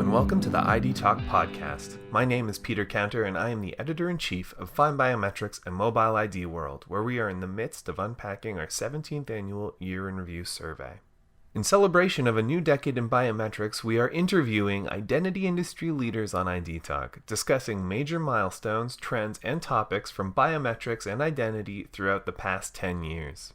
and welcome to the ID Talk podcast. My name is Peter Cantor, and I am the editor-in-chief of FindBiometrics and Mobile ID World, where we are in the midst of unpacking our 17th annual Year in Review survey. In celebration of a new decade in biometrics, we are interviewing identity industry leaders on ID Talk, discussing major milestones, trends, and topics from biometrics and identity throughout the past 10 years.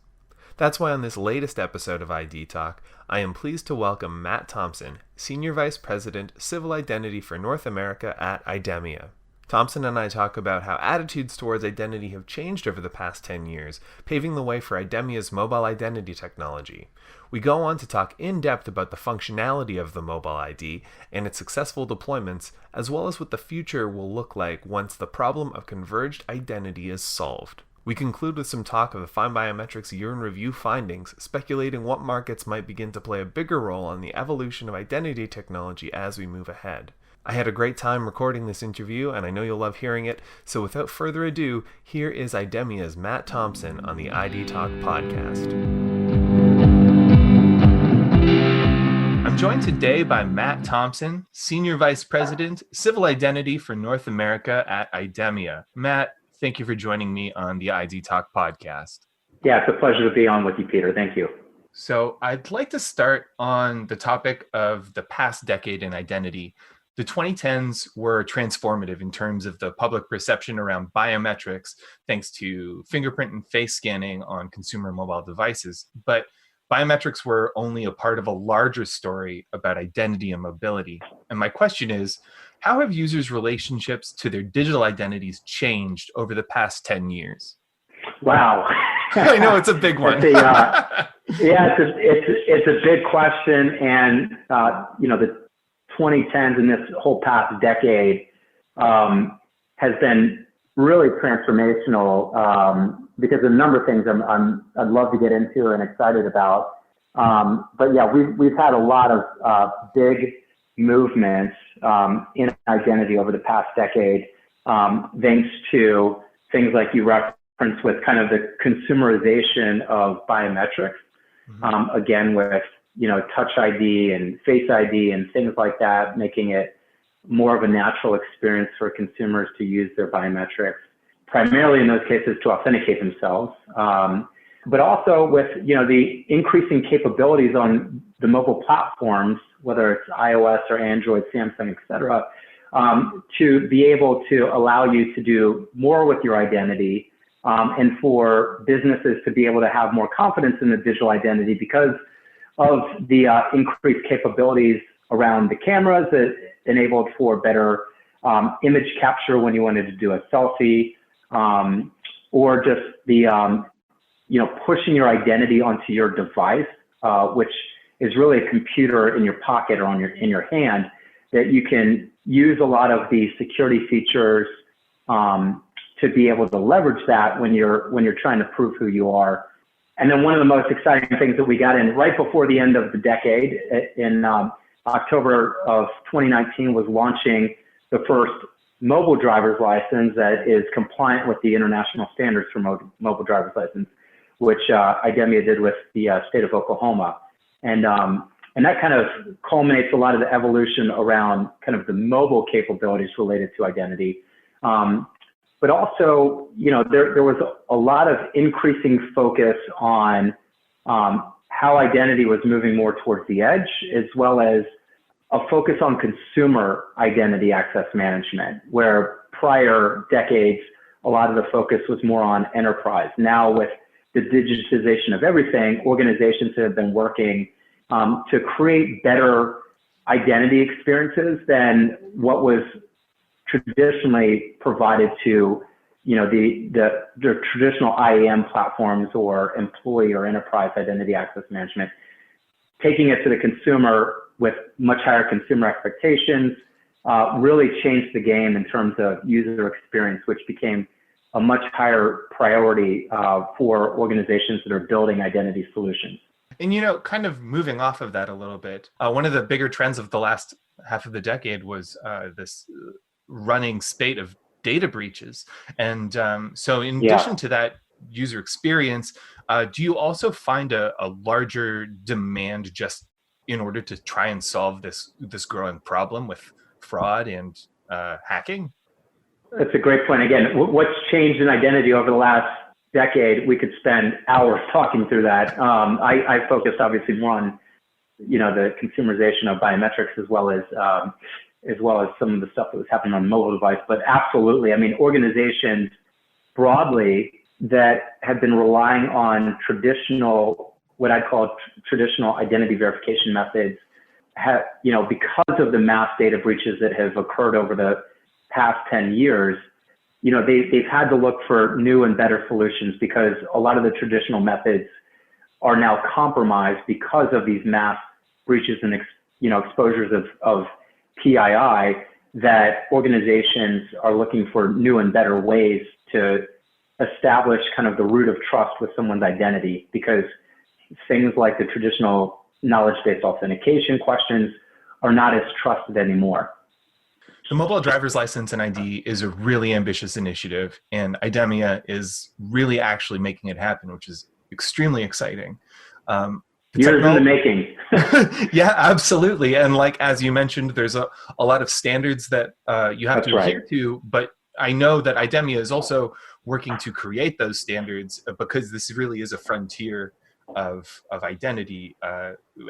That's why on this latest episode of ID Talk, I am pleased to welcome Matt Thompson, Senior Vice President, Civil Identity for North America at IDEMIA. Thompson and I talk about how attitudes towards identity have changed over the past 10 years, paving the way for IDEMIA's mobile identity technology. We go on to talk in depth about the functionality of the mobile ID and its successful deployments, as well as what the future will look like once the problem of converged identity is solved. We conclude with some talk of the FindBiometrics Year in Review findings, speculating what markets might begin to play a bigger role on the evolution of identity technology as we move ahead. I had a great time recording this interview, and I know you'll love hearing it, so without further ado, here is IDEMIA's Matt Thompson on the ID Talk podcast. I'm joined today by Matt Thompson, Senior Vice President, Civil Identity for North America at IDEMIA. Matt, thank you for joining me on the ID Talk podcast. Yeah, it's a pleasure to be on with you, Peter. Thank you. So I'd like to start on the topic of the past decade in identity. The 2010s were transformative in terms of the public perception around biometrics, thanks to fingerprint and face scanning on consumer mobile devices. But biometrics were only a part of a larger story about identity and mobility. And my question is, how have users' relationships to their digital identities changed over the past 10 years? Wow. I know it's a big one. It's a big question. And, the 2010s and this whole past decade has been really transformational because of a number of things I'd love to get into and excited about. But yeah, we've had a lot of big movements in identity over the past decade, thanks to things like you referenced with kind of the consumerization of biometrics, again with Touch ID and Face ID and things like that, making it more of a natural experience for consumers to use their biometrics, primarily in those cases to authenticate themselves, but also with the increasing capabilities on the mobile platforms, whether it's iOS or Android, Samsung, et cetera, to be able to allow you to do more with your identity, and for businesses to be able to have more confidence in the digital identity because of the increased capabilities around the cameras that enabled for better image capture when you wanted to do a selfie, or just the pushing your identity onto your device, which is really a computer in your pocket or in your hand, that you can use a lot of the security features to be able to leverage that when you're trying to prove who you are. And then one of the most exciting things that we got in right before the end of the decade, in October of 2019, was launching the first mobile driver's license that is compliant with the international standards for mobile driver's license, which IDEMIA did with the state of Oklahoma. And that kind of culminates a lot of the evolution around kind of the mobile capabilities related to identity. But also, there was a lot of increasing focus on how identity was moving more towards the edge, as well as a focus on consumer identity access management, where prior decades, a lot of the focus was more on enterprise. Now, with the digitization of everything, organizations have been working to create better identity experiences than what was traditionally provided to the traditional IAM platforms or employee or enterprise identity access management, taking it to the consumer with much higher consumer expectations, really changed the game in terms of user experience, which became a much higher priority for organizations that are building identity solutions. And, kind of moving off of that a little bit, one of the bigger trends of the last half of the decade was this running spate of data breaches. And so in addition to that user experience, do you also find a larger demand just in order to try and solve this growing problem with fraud and hacking? That's a great point. Again, what's changed in identity over the last decade? We could spend hours talking through that. I focused obviously more on, the consumerization of biometrics as well as some of the stuff that was happening on mobile device. But absolutely, I mean, organizations broadly that have been relying on traditional, what I'd call traditional identity verification methods, have, because of the mass data breaches that have occurred over the past 10 years, they've had to look for new and better solutions because a lot of the traditional methods are now compromised because of these mass breaches and exposures of PII, that organizations are looking for new and better ways to establish kind of the root of trust with someone's identity, because things like the traditional knowledge-based authentication questions are not as trusted anymore. The mobile driver's license and ID is a really ambitious initiative, and IDEMIA is really actually making it happen, which is extremely exciting. Years in the making. Yeah, absolutely. And like, as you mentioned, there's a lot of standards that you have to adhere to, but I know that IDEMIA is also working to create those standards because this really is a frontier of identity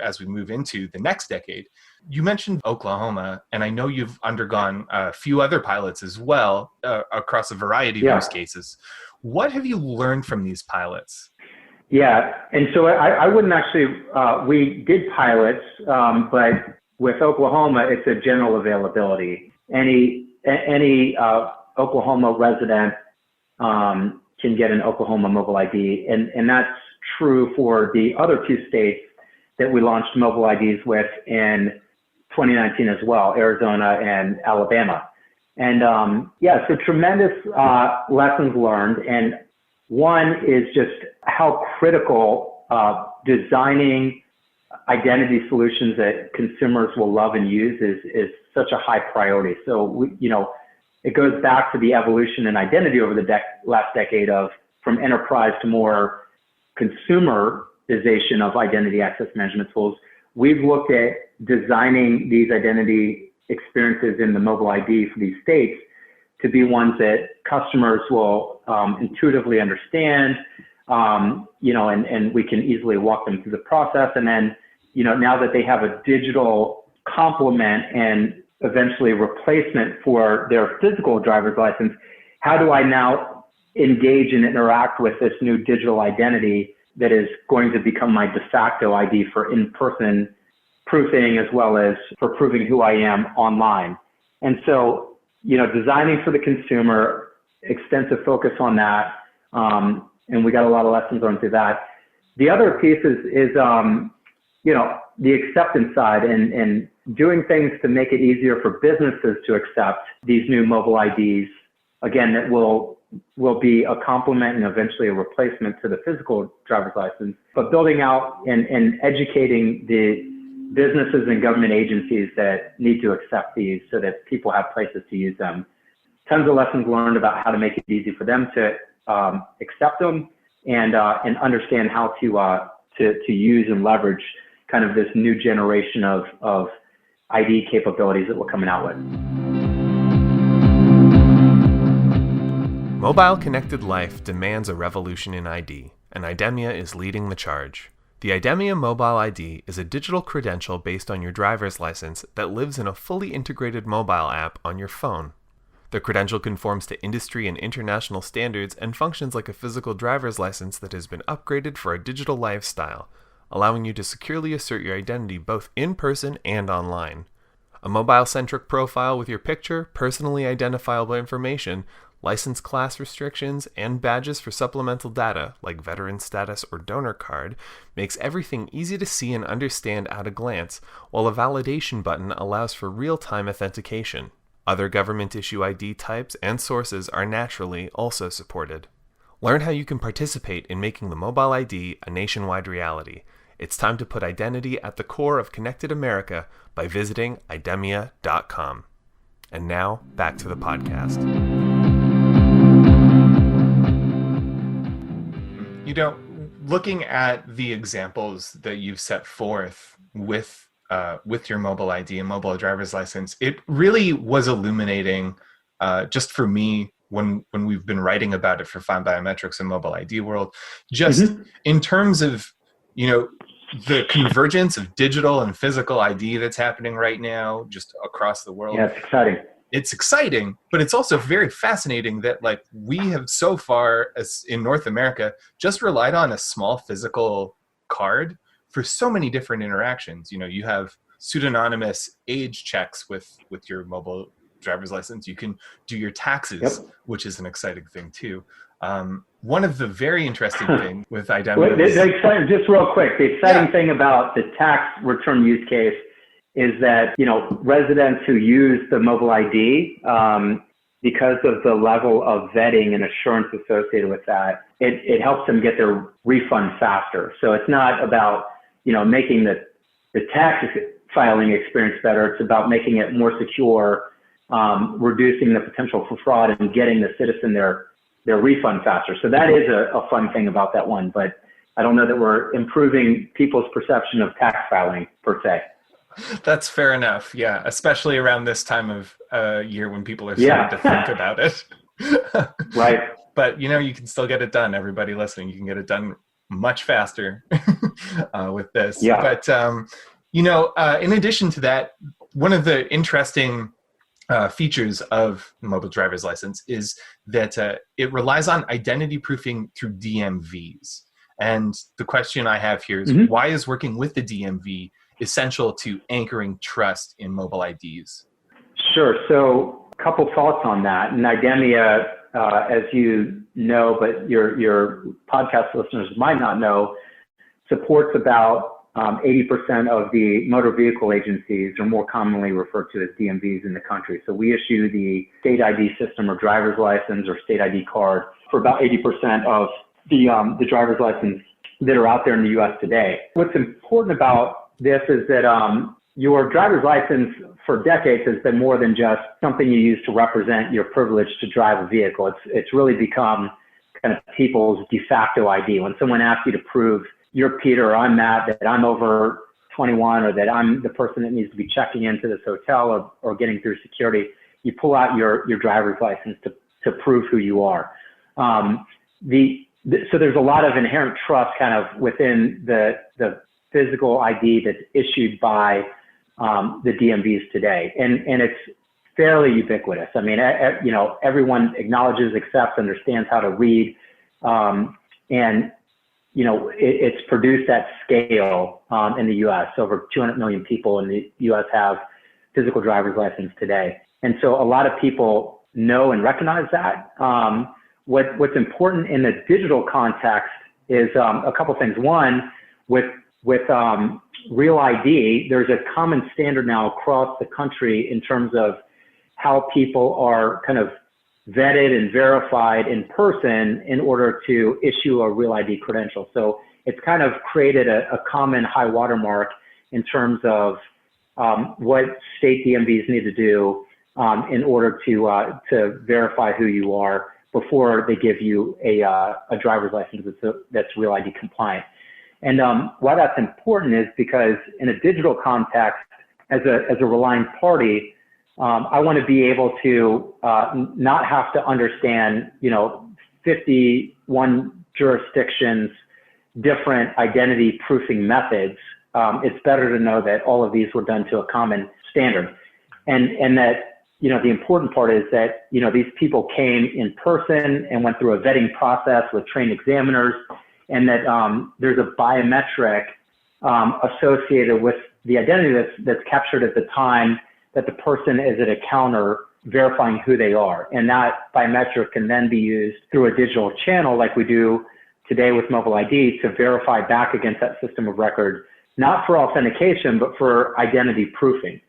as we move into the next decade. You mentioned Oklahoma, and I know you've undergone a few other pilots as well across a variety of use cases. What have you learned from these pilots? Yeah, and so I wouldn't actually, we did pilots, but with Oklahoma, it's a general availability. Any Oklahoma resident can get an Oklahoma mobile ID, and that's true for the other two states that we launched mobile IDs with in 2019 as well, Arizona and Alabama. And so tremendous lessons learned. And one is just how critical designing identity solutions that consumers will love and use is such a high priority. So, it goes back to the evolution in identity over the last decade from enterprise to more consumerization of identity access management tools. We've looked at designing these identity experiences in the mobile ID for these states to be ones that customers will intuitively understand, and we can easily walk them through the process. And then, now that they have a digital complement and eventually replacement for their physical driver's license, how do I now engage and interact with this new digital identity that is going to become my de facto ID for in-person proofing as well as for proving who I am online? And so, designing for the consumer, extensive focus on that, and we got a lot of lessons learned through that. The other piece is the acceptance side and doing things to make it easier for businesses to accept these new mobile IDs. Again, that will be a complement and eventually a replacement to the physical driver's license, but building out and educating the businesses and government agencies that need to accept these so that people have places to use them. Tons of lessons learned about how to make it easy for them to accept them and understand how to use and leverage kind of this new generation of ID capabilities that we're coming out with. Mobile connected life demands a revolution in ID, and IDEMIA is leading the charge. The IDEMIA Mobile ID is a digital credential based on your driver's license that lives in a fully integrated mobile app on your phone. The credential conforms to industry and international standards and functions like a physical driver's license that has been upgraded for a digital lifestyle, allowing you to securely assert your identity both in person and online. A mobile-centric profile with your picture, personally identifiable information, license class restrictions, and badges for supplemental data, like veteran status or donor card, makes everything easy to see and understand at a glance, while a validation button allows for real-time authentication. Other government issue ID types and sources are naturally also supported. Learn how you can participate in making the mobile ID a nationwide reality. It's time to put identity at the core of connected America by visiting idemia.com. And now, back to the podcast. Looking at the examples that you've set forth, with your mobile ID and mobile driver's license, it really was illuminating, just for me when we've been writing about it for FindBiometrics and Mobile ID World, just Mm-hmm. in terms of, the convergence of digital and physical ID that's happening right now, just across the world. Yeah, it's exciting. It's exciting, but it's also very fascinating that like we have so far as in North America just relied on a small physical card for so many different interactions. You have pseudonymous age checks with your mobile driver's license. You can do your taxes, Yep. which is an exciting thing too. One of the very interesting things with Well, IDEMIA just real quick, the exciting thing about the tax return use case is that, residents who use the mobile ID, because of the level of vetting and assurance associated with that, it helps them get their refund faster. So it's not about, making the tax filing experience better. It's about making it more secure, reducing the potential for fraud, and getting the citizen their refund faster. So that is a fun thing about that one, but I don't know that we're improving people's perception of tax filing per se. That's fair enough. Yeah. Especially around this time of year when people are starting to think about it. Right. But, you can still get it done. Everybody listening, you can get it done much faster with this. Yeah. But, in addition to that, one of the interesting features of the mobile driver's license is that it relies on identity proofing through DMVs. And the question I have here is, why is working with the DMV essential to anchoring trust in mobile IDs? Sure. So a couple thoughts on that. And IDEMIA, as you know, but your podcast listeners might not know, supports about 80% of the motor vehicle agencies, or more commonly referred to as DMVs in the country. So we issue the state ID system or driver's license or state ID card for about 80% of the driver's license that are out there in the U.S. today. What's important about this is that your driver's license for decades has been more than just something you use to represent your privilege to drive a vehicle. It's really become kind of people's de facto ID. When someone asks you to prove you're Peter or I'm Matt, that I'm over 21, or that I'm the person that needs to be checking into this hotel or getting through security, you pull out your driver's license to prove who you are. So there's a lot of inherent trust kind of within the physical ID that's issued by the DMVs today. And it's fairly ubiquitous. I mean, everyone acknowledges, accepts, understands how to read. And, it's produced at scale in the U.S. Over 200 million people in the U.S. have physical driver's license today. And so a lot of people know and recognize that. What's important in the digital context is a couple things. One, with Real ID, there's a common standard now across the country in terms of how people are kind of vetted and verified in person in order to issue a Real ID credential. So it's kind of created a common high watermark in terms of what state DMVs need to do in order to verify who you are before they give you a driver's license that's Real ID compliant. And why that's important is because in a digital context, as a relying party, I want to be able to not have to understand, 51 jurisdictions, different identity proofing methods. It's better to know that all of these were done to a common standard, and that the important part is that these people came in person and went through a vetting process with trained examiners, and that there's a biometric associated with the identity that's captured at the time that the person is at a counter verifying who they are. And that biometric can then be used through a digital channel like we do today with mobile ID to verify back against that system of record, not for authentication, but for identity proofing.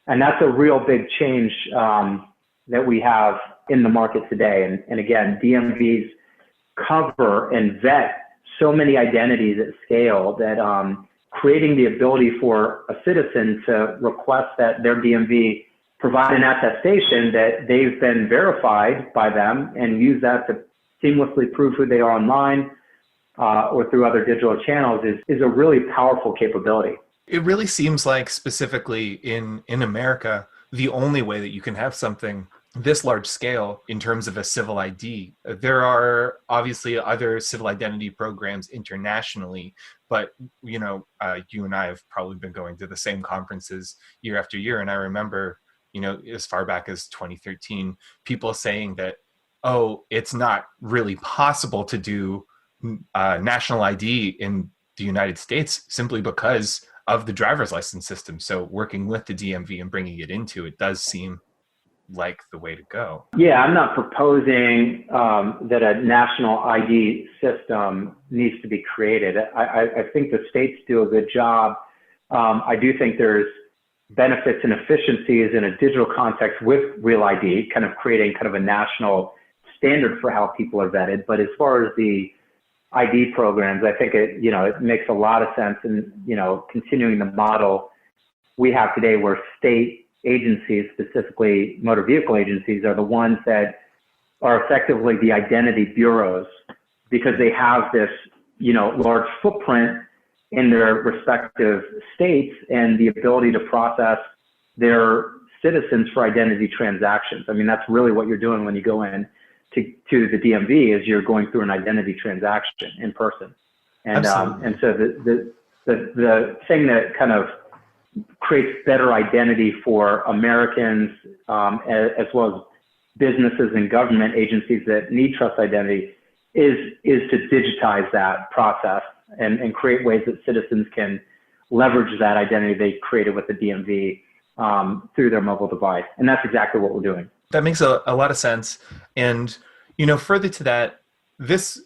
And that's a real big change that we have in the market today. And again, DMVs cover and vet so many identities at scale that creating the ability for a citizen to request that their DMV provide an attestation that they've been verified by them and use that to seamlessly prove who they are online or through other digital channels is a really powerful capability. It really seems like specifically in America, the only way that you can have something this large scale in terms of a civil ID. There are obviously other civil identity programs internationally, but you and I have probably been going to the same conferences year after year, and I remember, as far back as 2013, people saying that, oh, it's not really possible to do national ID in the United States simply because of the driver's license system. So working with the DMV and bringing it into it does seem like the way to go. Yeah, I'm not proposing that a national ID system needs to be created. I think the states do a good job. I do think there's benefits and efficiencies in a digital context with real ID, kind of creating kind of a national standard for how people are vetted. But as far as the ID programs, I think it makes a lot of sense in, continuing the model we have today where state agencies, specifically motor vehicle agencies, are the ones that are effectively the identity bureaus because they have this, large footprint in their respective states and the ability to process their citizens for identity transactions. I mean, that's really what you're doing when you go in to the DMV is you're going through an identity transaction in person. And so the thing that kind of creates better identity for Americans, as well as businesses and government agencies that need trust identity is to digitize that process and create ways that citizens can leverage that identity they created with the DMV through their mobile device. And that's exactly what we're doing. That makes a lot of sense. And, further to that, this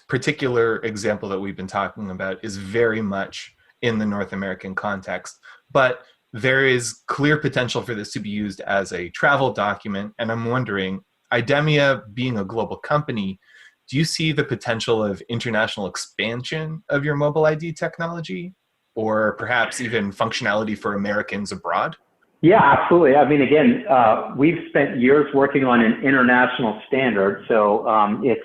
particular example that we've been talking about is very much in the North American context, but there is clear potential for this to be used as a travel document. And I'm wondering, IDEMIA being a global company, do you see the potential of international expansion of your mobile ID technology, or perhaps even functionality for Americans abroad? Yeah, absolutely. I mean, again, we've spent years working on an international standard. So it's,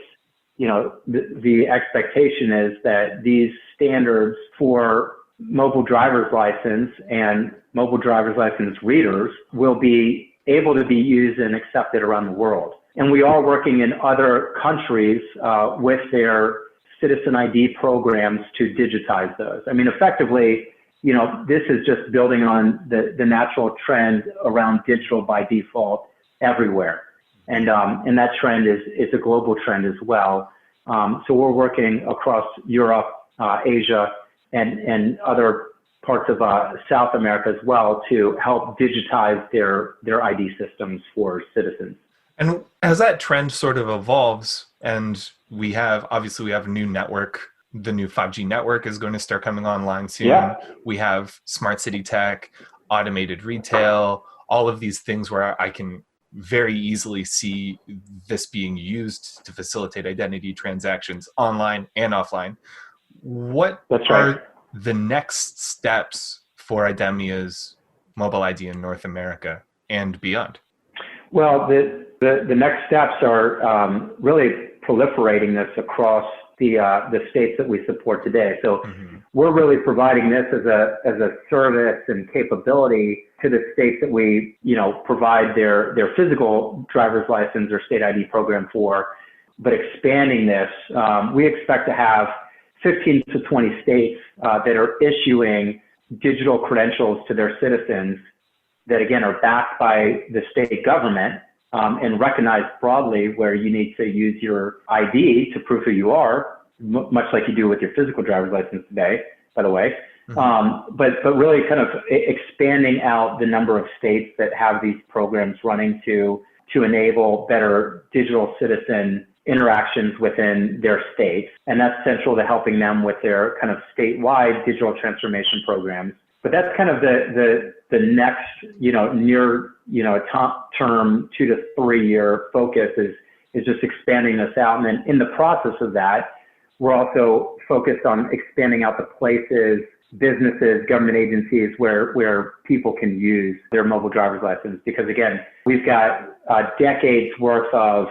the expectation is that these standards for mobile driver's license and mobile driver's license readers will be able to be used and accepted around the world. And we are working in other countries with their citizen ID programs to digitize those. I mean, effectively, this is just building on the natural trend around digital by default everywhere. And that trend is a global trend as well. So we're working across Europe, Asia, and other parts of South America as well to help digitize their ID systems for citizens. And as that trend sort of evolves, and we have a new network, the new 5G network is going to start coming online soon. Yeah. We have smart city tech, automated retail, all of these things where I can very easily see this being used to facilitate identity transactions online and offline. What are the next steps for IDEMIA's mobile ID in North America and beyond? Well, the next steps are really proliferating this across the states that we support today. So we're really providing this as a service and capability to the states that we, provide their physical driver's license or state ID program for, but expanding this. We expect to have 15 to 20 states that are issuing digital credentials to their citizens that, again, are backed by the state government and recognized broadly, where you need to use your ID to prove who you are, much like you do with your physical driver's license today, by the way. But really kind of expanding out the number of states that have these programs running to enable better digital citizen interactions within their states. And that's central to helping them with their kind of statewide digital transformation programs. But that's kind of the next, near, top term 2 to 3 year focus is just expanding this out. And then in the process of that, we're also focused on expanding out the places, businesses, government agencies where people can use their mobile driver's license. Because again, we've got decades worth of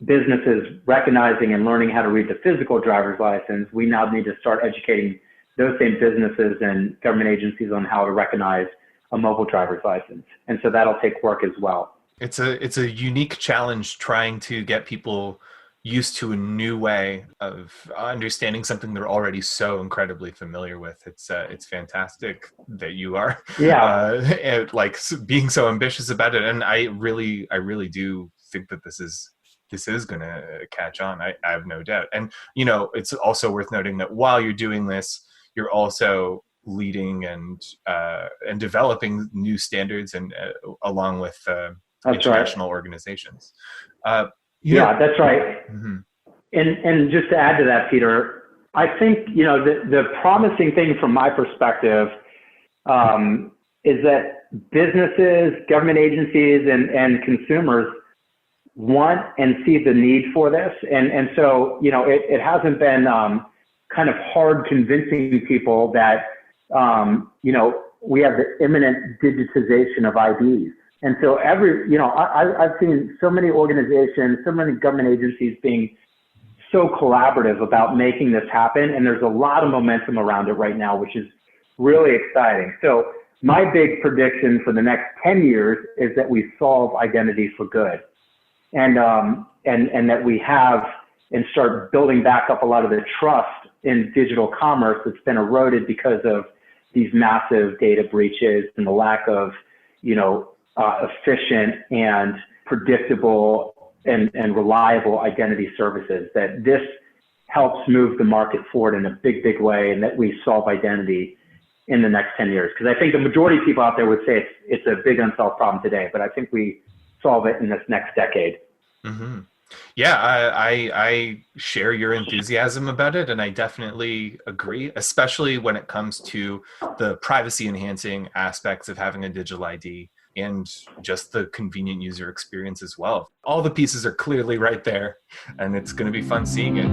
businesses recognizing and learning how to read the physical driver's license. We now need to start educating those same businesses and government agencies on how to recognize a mobile driver's license. And so that'll take work as well. It's a unique challenge trying to get people used to a new way of understanding something they're already so incredibly familiar with. It's fantastic that you are like being so ambitious about it, and I really do think that this is going to catch on. I have no doubt. And it's also worth noting that while you're doing this, you're also leading and developing new standards and along with international organizations. That's right. Mm-hmm. And just to add to that, Peter, I think, the promising thing from my perspective is that businesses, government agencies, and consumers want and see the need for this. And so, it hasn't been kind of hard convincing people that, we have the imminent digitization of IDs. And so I've seen so many organizations, so many government agencies being so collaborative about making this happen. And there's a lot of momentum around it right now, which is really exciting. So my big prediction for the next 10 years is that we solve identity for good. And that we have and start building back up a lot of the trust in digital commerce that's been eroded because of these massive data breaches and the lack of, efficient and predictable and reliable identity services, that this helps move the market forward in a big, big way, and that we solve identity in the next 10 years. Because I think the majority of people out there would say it's a big unsolved problem today, but I think we solve it in this next decade. Mm-hmm. Yeah, I share your enthusiasm about it, and I definitely agree, especially when it comes to the privacy enhancing aspects of having a digital ID and just the convenient user experience as well. All the pieces are clearly right there, and it's going to be fun seeing it.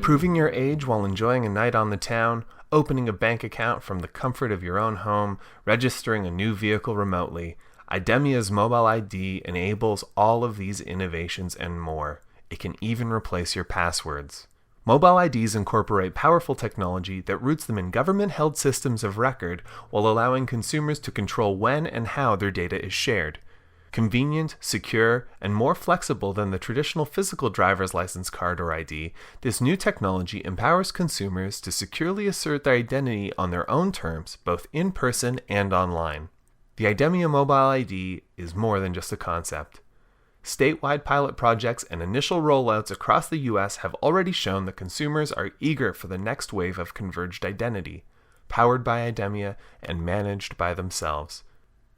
Proving your age while enjoying a night on the town, opening a bank account from the comfort of your own home, registering a new vehicle remotely, IDEMIA's mobile ID enables all of these innovations and more. It can even replace your passwords. Mobile IDs incorporate powerful technology that roots them in government-held systems of record while allowing consumers to control when and how their data is shared. Convenient, secure, and more flexible than the traditional physical driver's license card or ID, this new technology empowers consumers to securely assert their identity on their own terms, both in person and online. The IDEMIA Mobile ID is more than just a concept. Statewide pilot projects and initial rollouts across the U.S. have already shown that consumers are eager for the next wave of converged identity, powered by IDEMIA and managed by themselves.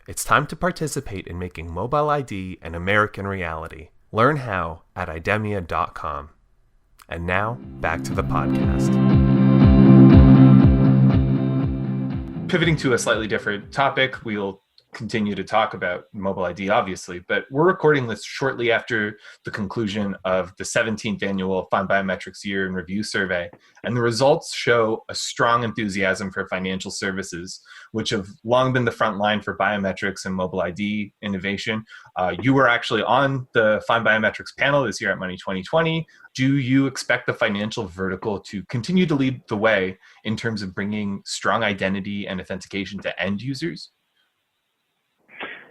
It's time to participate in making mobile ID an American reality. Learn how at idemia.com. And now, back to the podcast. Pivoting to a slightly different topic, we'll continue to talk about mobile ID, obviously, but we're recording this shortly after the conclusion of the 17th annual FindBiometrics Year in Review Survey, and the results show a strong enthusiasm for financial services, which have long been the front line for biometrics and mobile ID innovation. You were actually on the FindBiometrics panel this year at Money 2020. Do you expect the financial vertical to continue to lead the way in terms of bringing strong identity and authentication to end users?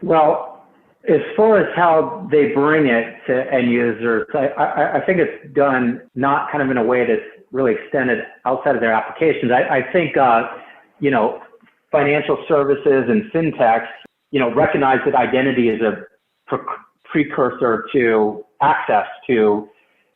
Well, as far as how they bring it to end users, I think it's done not kind of in a way that's really extended outside of their applications. I think, financial services and fintechs, recognize that identity is a precursor to access to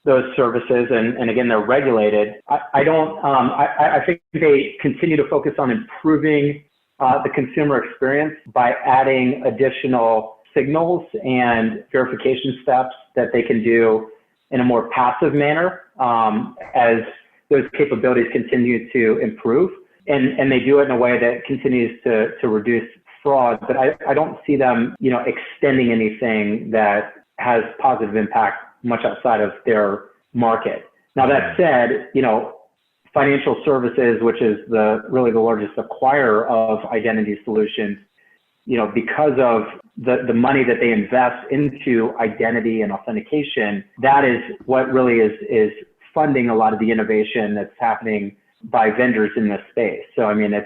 those services. And again, they're regulated. I think they continue to focus on improving the consumer experience by adding additional signals and verification steps that they can do in a more passive manner as those capabilities continue to improve. And they do it in a way that continues to reduce fraud. But I don't see them, extending anything that has positive impact much outside of their market. Now, that said, financial services, which is really the largest acquirer of identity solutions, because of the money that they invest into identity and authentication, that is what really is funding a lot of the innovation that's happening by vendors in this space. So, I mean, as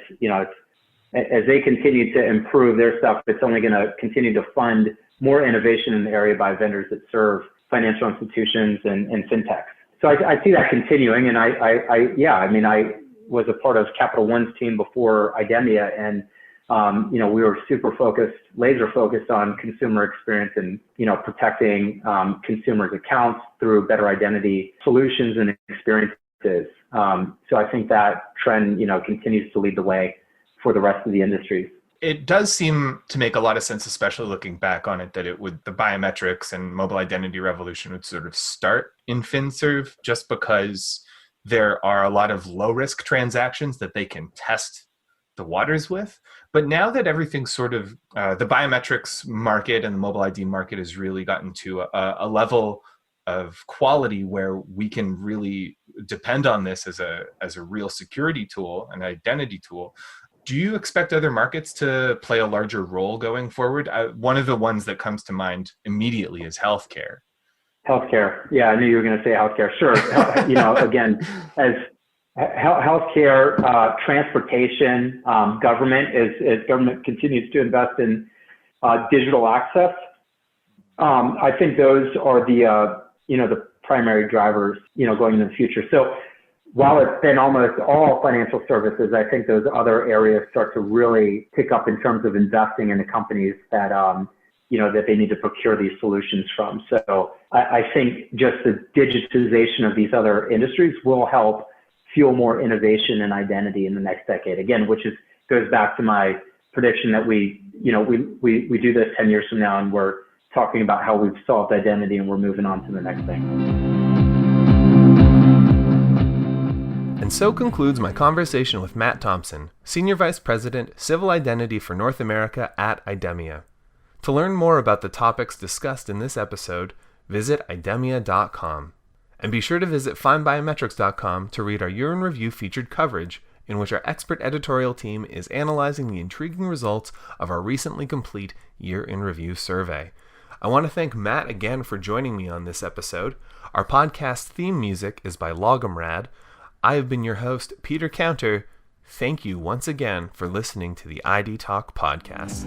they continue to improve their stuff, it's only going to continue to fund more innovation in the area by vendors that serve financial institutions and fintechs. So I see that continuing. And I was a part of Capital One's team before IDEMIA, and we were laser focused on consumer experience and, protecting consumers' accounts through better identity solutions and experiences. So I think that trend, continues to lead the way for the rest of the industries. It does seem to make a lot of sense, especially looking back on it, that the biometrics and mobile identity revolution would sort of start in FinServe, just because there are a lot of low-risk transactions that they can test the waters with. But now that everything's sort of, the biometrics market and the mobile ID market has really gotten to a level of quality where we can really depend on this as a real security tool, an identity tool. Do you expect other markets to play a larger role going forward? One of the ones that comes to mind immediately is healthcare. Healthcare. Yeah, I knew you were going to say healthcare. Sure. Again, as healthcare, transportation, government, as government continues to invest in digital access, I think those are the primary drivers, going into the future. So while it's been almost all financial services, I think those other areas start to really pick up in terms of investing in the companies that, that they need to procure these solutions from. So I think just the digitization of these other industries will help fuel more innovation and identity in the next decade. Again, which goes back to my prediction that we do this 10 years from now, and we're talking about how we've solved identity and we're moving on to the next thing. And so concludes my conversation with Matt Thompson, Senior Vice President, Civil Identity for North America at IDEMIA. To learn more about the topics discussed in this episode, visit idemia.com. And be sure to visit FindBiometrics.com to read our Year in Review featured coverage, in which our expert editorial team is analyzing the intriguing results of our recently complete Year in Review survey. I want to thank Matt again for joining me on this episode. Our podcast theme music is by Logomrad. I have been your host, Peter Counter. Thank you once again for listening to the ID Talk podcast.